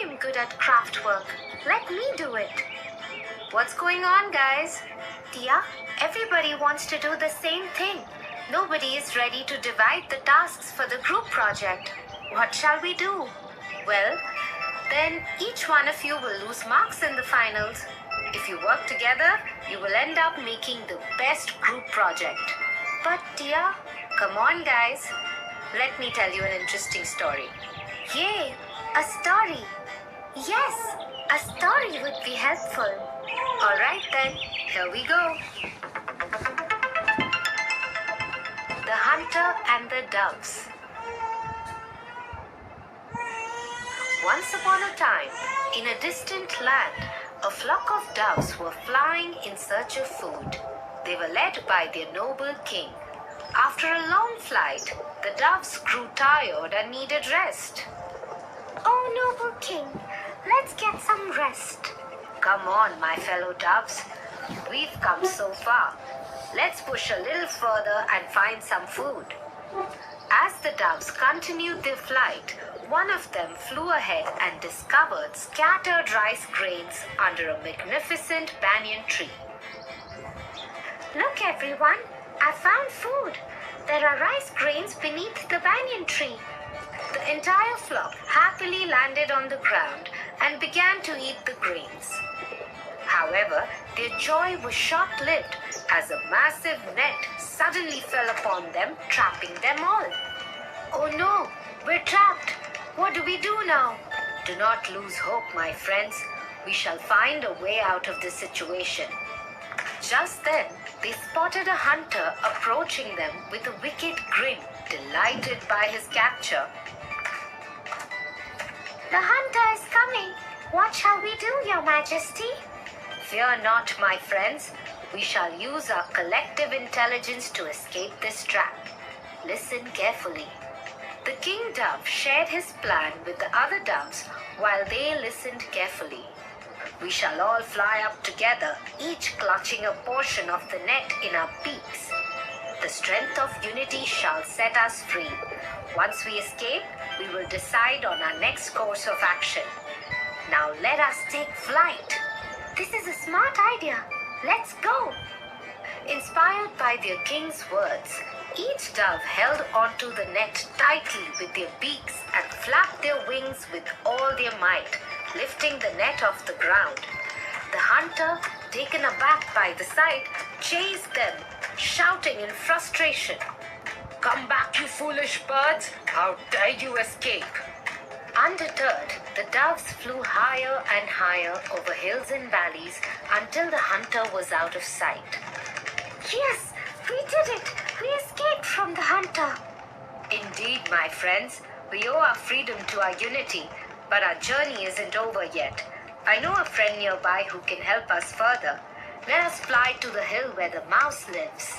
I am good at craft work. Let me do it. What's going on, guys? Tia, everybody wants to do the same thing. Nobody is ready to divide the tasks for the group project. What shall we do? Well, then each one of you will lose marks in the finals. If you work together, you will end up making the best group project. But Tia, come on guys. Let me tell you an interesting story. Yay, a story. Yes, a story would be helpful. Alright then, here we go. The Hunter and the Doves. Once upon a time, in a distant land, a flock of doves were flying in search of food. They were led by their noble king. After a long flight, the doves grew tired and needed rest. Oh, noble king, let's get some rest. Come on, my fellow doves. We've come so far. Let's push a little further and find some food. As the doves continued their flight, one of them flew ahead and discovered scattered rice grains under a magnificent banyan tree. Look everyone, I found food. There are rice grains beneath the banyan tree. The entire flock happily landed on the ground and began to eat the grains. However, their joy was short-lived as a massive net suddenly fell upon them, trapping them all. Oh no, we're trapped. What do we do now? Do not lose hope, my friends. We shall find a way out of this situation. Just then, they spotted a hunter approaching them with a wicked grin, delighted by his capture. The hunter is coming. What shall we do, Your Majesty? Fear not, my friends. We shall use our collective intelligence to escape this trap. Listen carefully. The king dove shared his plan with the other doves while they listened carefully. We shall all fly up together, each clutching a portion of the net in our beaks. The strength of unity shall set us free. Once we escape, we will decide on our next course of action. Now let us take flight. This is a smart idea. Let's go. Inspired by their king's words, each dove held onto the net tightly with their beaks and flapped their wings with all their might, lifting the net off the ground. The hunter, taken aback by the sight, chased them, shouting in frustration, "Come back, you foolish birds! How dare you escape!" Undeterred, the doves flew higher and higher over hills and valleys until the hunter was out of sight. Yes, we did it! We escaped from the hunter! Indeed, my friends, we owe our freedom to our unity, but our journey isn't over yet. I know a friend nearby who can help us further. Let us fly to the hill where the mouse lives.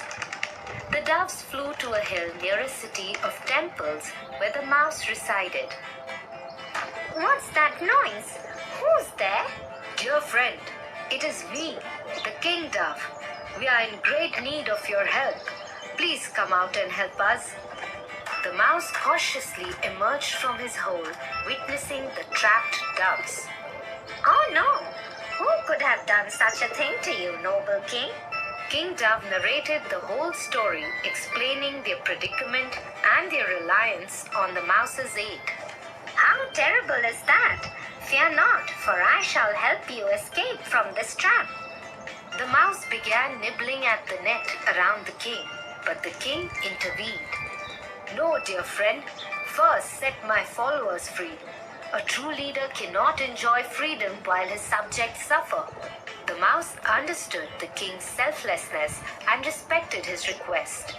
The doves flew to a hill near a city of temples where the mouse resided. What's that noise? Who's there? Dear friend, it is me, the king dove. We are in great need of your help. Please come out and help us. The mouse cautiously emerged from his hole, witnessing the trapped doves. Oh no! Who could have done such a thing to you, noble king? King Dove narrated the whole story, explaining their predicament and their reliance on the mouse's aid. How terrible is that? Fear not, for I shall help you escape from this trap. The mouse began nibbling at the net around the king, but the king intervened. No, dear friend, first set my followers free. A true leader cannot enjoy freedom while his subjects suffer. The mouse understood the king's selflessness and respected his request.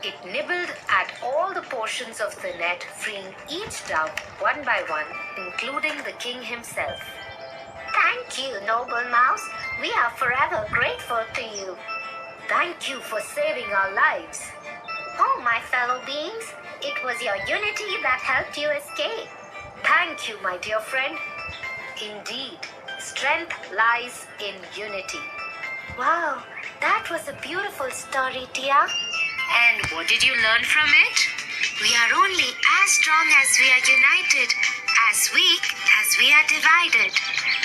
It nibbled at all the portions of the net, freeing each dove one by one, including the king himself. Thank you, noble mouse. We are forever grateful to you. Thank you for saving our lives. Oh, my fellow beings, it was your unity that helped you escape. Thank you, my dear friend. Indeed, strength lies in unity. Wow, that was a beautiful story, Tia. And what did you learn from it? We are only as strong as we are united, as weak as because we are divided.